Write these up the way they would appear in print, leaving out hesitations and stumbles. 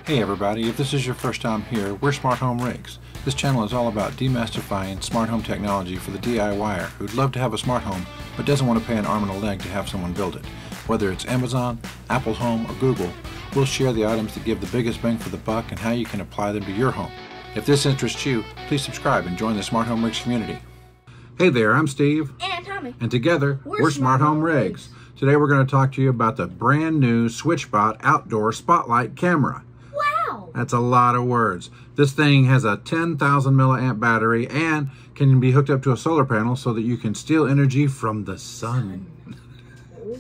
Hey everybody, if this is your first time here, we're SmartHome Rigs. This channel is all about demystifying smart home technology for the DIYer who'd love to have a smart home but doesn't want to pay an arm and a leg to have someone build it. Whether it's Amazon, Apple Home, or Google, we'll share the items that give the biggest bang for the buck and how you can apply them to your home. If this interests you, please subscribe and join the SmartHome Rigs community. Hey there, I'm Steve. And I'm Tommy. And together, we're SmartHome Rigs. Today we're going to talk to you about the brand new SwitchBot Outdoor Spotlight Camera. Wow! That's a lot of words. This thing has a 10,000 milliamp battery and can be hooked up to a solar panel so that you can steal energy from the sun. Oh,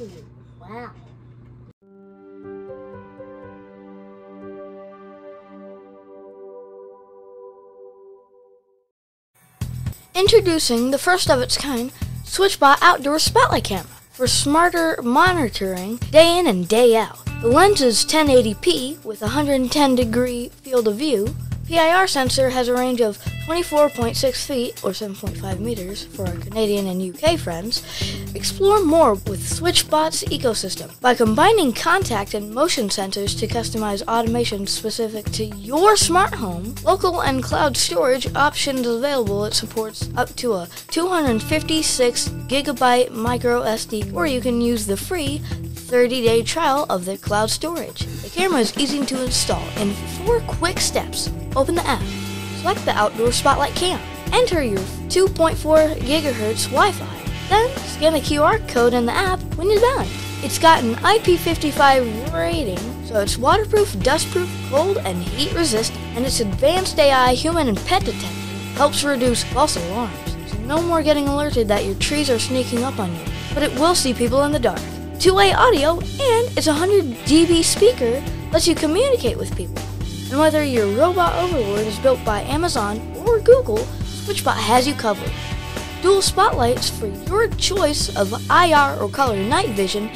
wow. Introducing the first of its kind SwitchBot Outdoor Spotlight Camera for smarter monitoring day in and day out. The lens is 1080p with a 110-degree field of view. PIR sensor has a range of 24.6 feet or 7.5 meters for our Canadian and UK friends. Explore more with SwitchBot's ecosystem. By combining contact and motion sensors to customize automation specific to your smart home, local and cloud storage options available, it supports up to a 256 gigabyte micro SD, or you can use the free 30-day trial of their cloud storage. The camera is easy to install in 4 quick steps. Open the app, select the Outdoor Spotlight Cam, enter your 2.4 gigahertz Wi-Fi, then scan the QR code in the app when you're done. It's got an IP55 rating, so it's waterproof, dustproof, cold, and heat resistant, and its advanced AI human and pet detection helps reduce false alarms. So no more getting alerted that your trees are sneaking up on you, but it will see people in the dark. Two-way audio, and its 100 dB speaker lets you communicate with people. And whether your Robot Overlord is built by Amazon or Google, SwitchBot has you covered. Dual spotlights for your choice of IR or color night vision.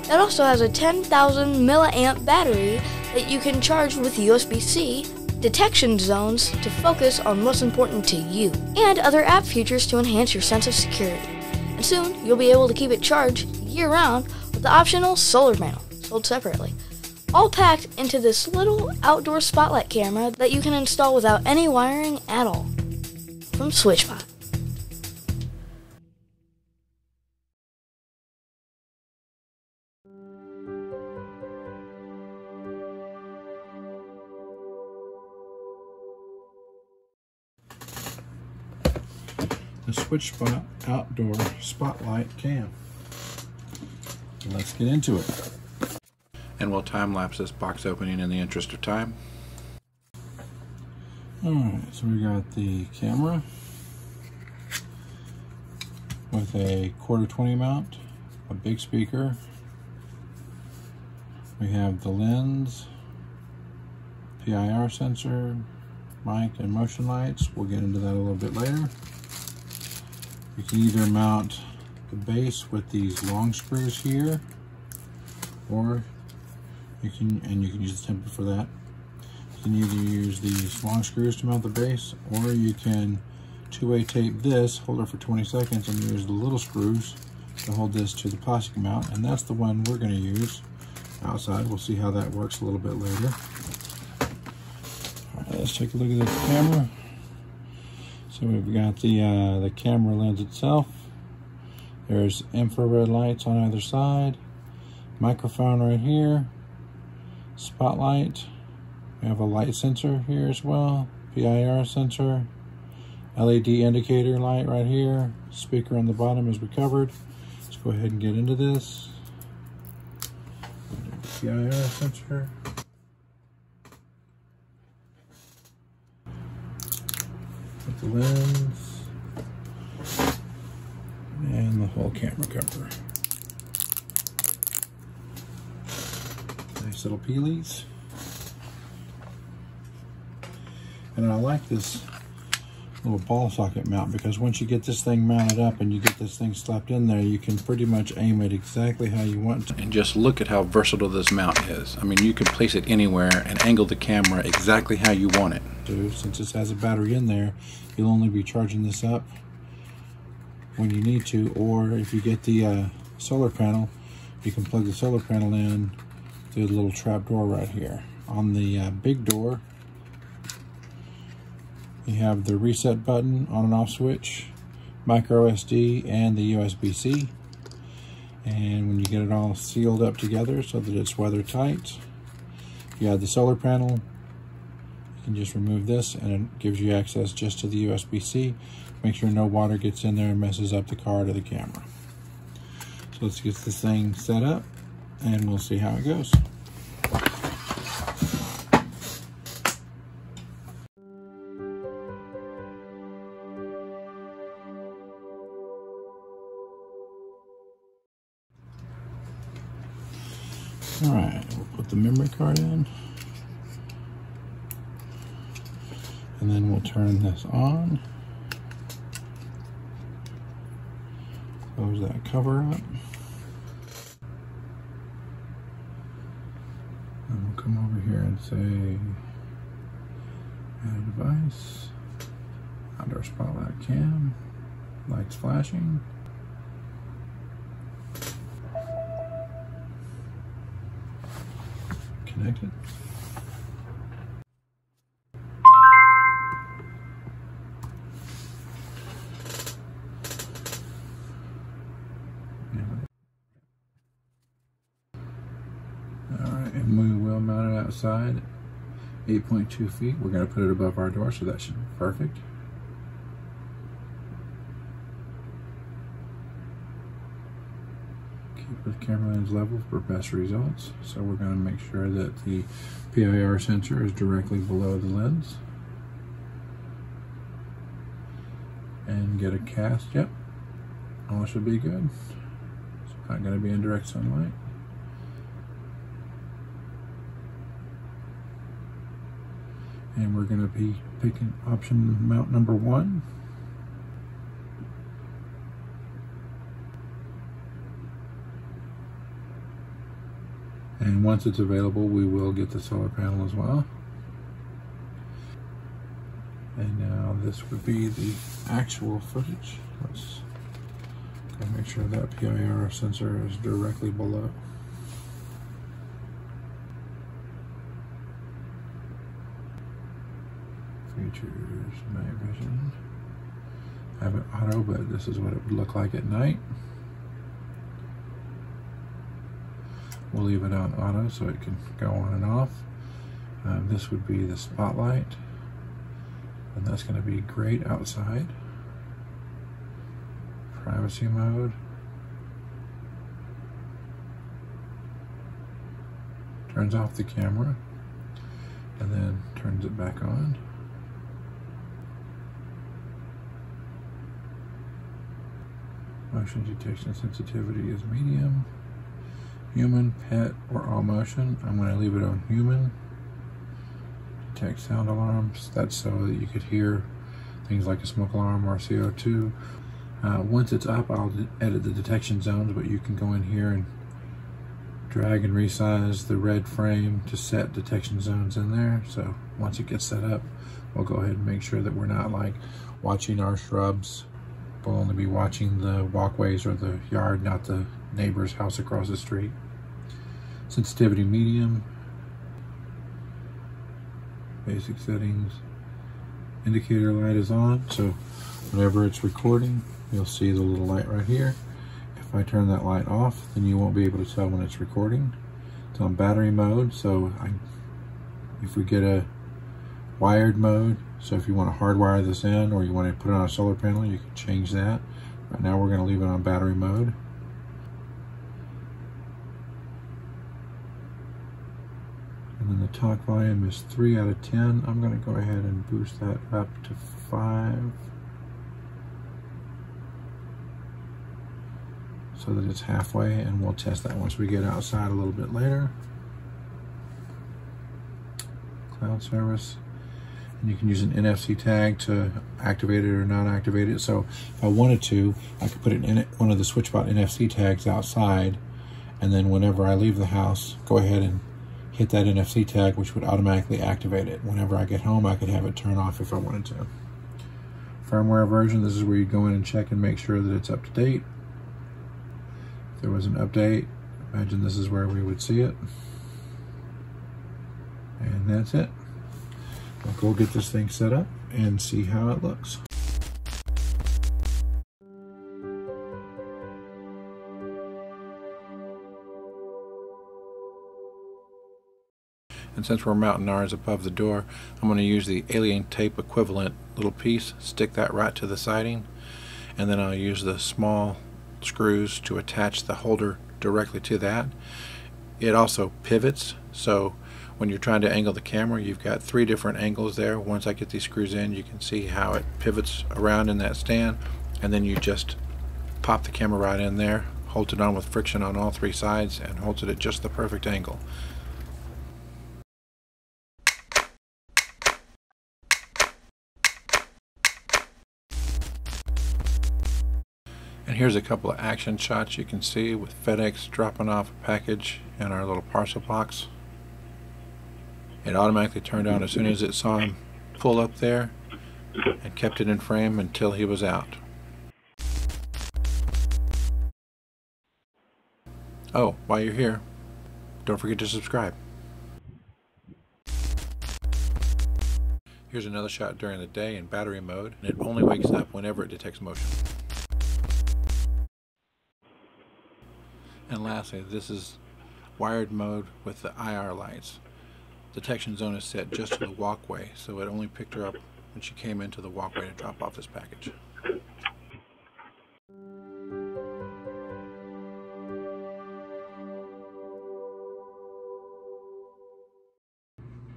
It also has a 10,000 milliamp battery that you can charge with USB-C, detection zones to focus on what's important to you, and other app features to enhance your sense of security. And soon, you'll be able to keep it charged year-round with the optional solar panel, sold separately. All packed into this little outdoor spotlight camera that you can install without any wiring at all. From SwitchBot. The SwitchBot Outdoor Spotlight Cam. Let's get into it. And we'll time-lapse this box opening in the interest of time. Alright, so we got the camera with a 1/4-20 mount, a big speaker. We have the lens, PIR sensor, mic, and motion lights. We'll get into that a little bit later. You can either mount the base with these long screws here, or you can use the template for that. You can either use these long screws to mount the base, or you can two-way tape this, hold it for 20 seconds, and use the little screws to hold this to the plastic mount, and that's the one we're going to use outside. We'll see how that works a little bit later. All right, let's take a look at the camera. So we've got the camera lens itself. There's infrared lights on either side, microphone right here, spotlight. We have a light sensor here as well, PIR sensor, LED indicator light right here, speaker on the bottom as we covered. Let's go ahead and get into this. PIR sensor. With the lens and the whole camera cover. Nice little Peelies. And I like this little ball socket mount because once you get this thing mounted up and you get this thing slapped in there, you can pretty much aim it exactly how you want to. And just look at how versatile this mount is. I mean, you can place it anywhere and angle the camera exactly how you want it. So since this has a battery in there, you'll only be charging this up when you need to, or if you get the solar panel, you can plug the solar panel in through the little trap door right here. On the big door, you have the reset button, on and off switch, micro SD, and the USB-C. And when you get it all sealed up together so that it's weather tight, if you have the solar panel, you can just remove this and it gives you access just to the USB-C. Make sure no water gets in there and messes up the card or the camera. So let's get this thing set up and we'll see how it goes. All right, we'll put the memory card in. And then we'll turn this on. Close that cover up. And we'll come over here and say, add a device, outdoor spotlight cam, lights flashing. Connected. Alright, and we will mount it outside, 8.2 feet. We're going to put it above our door, so that should be perfect. Keep the camera lens level for best results. So we're going to make sure that the PIR sensor is directly below the lens. And get a cast, yep, all should be good. It's not going to be in direct sunlight. And we're going to be picking option mount number 1. And once it's available, we will get the solar panel as well. And now this would be the actual footage. Let's make sure that PIR sensor is directly below. Features, night vision. I have it auto, but this is what it would look like at night. We'll leave it on auto so it can go on and off. This would be the spotlight, and that's going to be great outside. Privacy mode. Turns off the camera and then turns it back on. Motion detection sensitivity is medium. Human, pet, or all motion. I'm going to leave it on human. Detect sound alarms. That's so that you could hear things like a smoke alarm or CO2. Once it's up, I'll edit the detection zones, but you can go in here and drag and resize the red frame to set detection zones in there. So once it gets set up, we'll go ahead and make sure that we're not like watching our shrubs. We'll only be watching the walkways or the yard, not the neighbor's house across the street. Sensitivity medium. Basic settings. Indicator light is on, so whenever it's recording, you'll see the little light right here. If I turn that light off, then you won't be able to tell when it's recording. It's on battery mode, so if we get a wired mode, so if you want to hardwire this in or you want to put it on a solar panel, you can change that. Right now we're going to leave it on battery mode. And then the talk volume is 3 out of 10. I'm going to go ahead and boost that up to 5. So that it's halfway, and we'll test that once we get outside a little bit later. Cloud service. And you can use an NFC tag to activate it or not activate it. So if I wanted to, I could put it in one of the SwitchBot NFC tags outside, and then whenever I leave the house, go ahead and hit that NFC tag, which would automatically activate it. Whenever I get home, I could have it turn off if I wanted to. Firmware version, this is where you go in and check and make sure that it's up to date. If there was an update, imagine this is where we would see it. And that's it. I'll go get this thing set up and see how it looks. And since we're mounting ours above the door, I'm going to use the alien tape equivalent little piece, stick that right to the siding, and then I'll use the small screws to attach the holder directly to that. It also pivots, so when you're trying to angle the camera, you've got 3 different angles there. Once I get these screws in, you can see how it pivots around in that stand, and then you just pop the camera right in there, holds it on with friction on all 3 sides, and holds it at just the perfect angle. And here's a couple of action shots you can see with FedEx dropping off a package in our little parcel box. It automatically turned on as soon as it saw him pull up there and kept it in frame until he was out. Oh, while you're here, don't forget to subscribe. Here's another shot during the day in battery mode, and it only wakes up whenever it detects motion. And lastly, this is wired mode with the IR lights. Detection zone is set just to the walkway, so it only picked her up when she came into the walkway to drop off this package.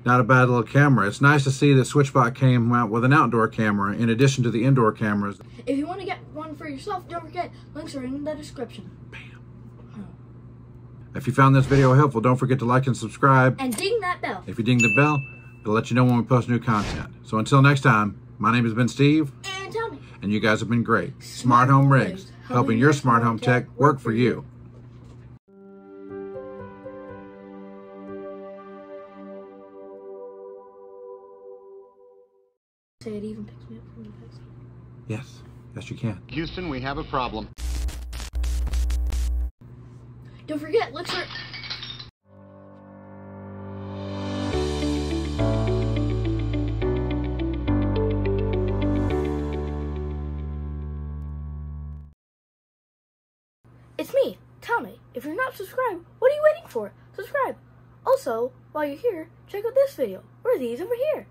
Not a bad little camera. It's nice to see that SwitchBot came out with an outdoor camera in addition to the indoor cameras. If you want to get one for yourself, don't forget, links are in the description. Bam. If you found this video helpful, don't forget to like and subscribe. And ding that bell. If you ding the bell, it'll let you know when we post new content. So until next time, my name has been Steve. And Tommy. And you guys have been great. Smart Home Rigs, helping your smart home tech work for you. Say it even picks me up from the backseat. Yes. Yes, you can. Houston, we have a problem. Don't forget, look for... It's me, Tommy. If you're not subscribed, what are you waiting for? Subscribe. Also, while you're here, check out this video, or these over here.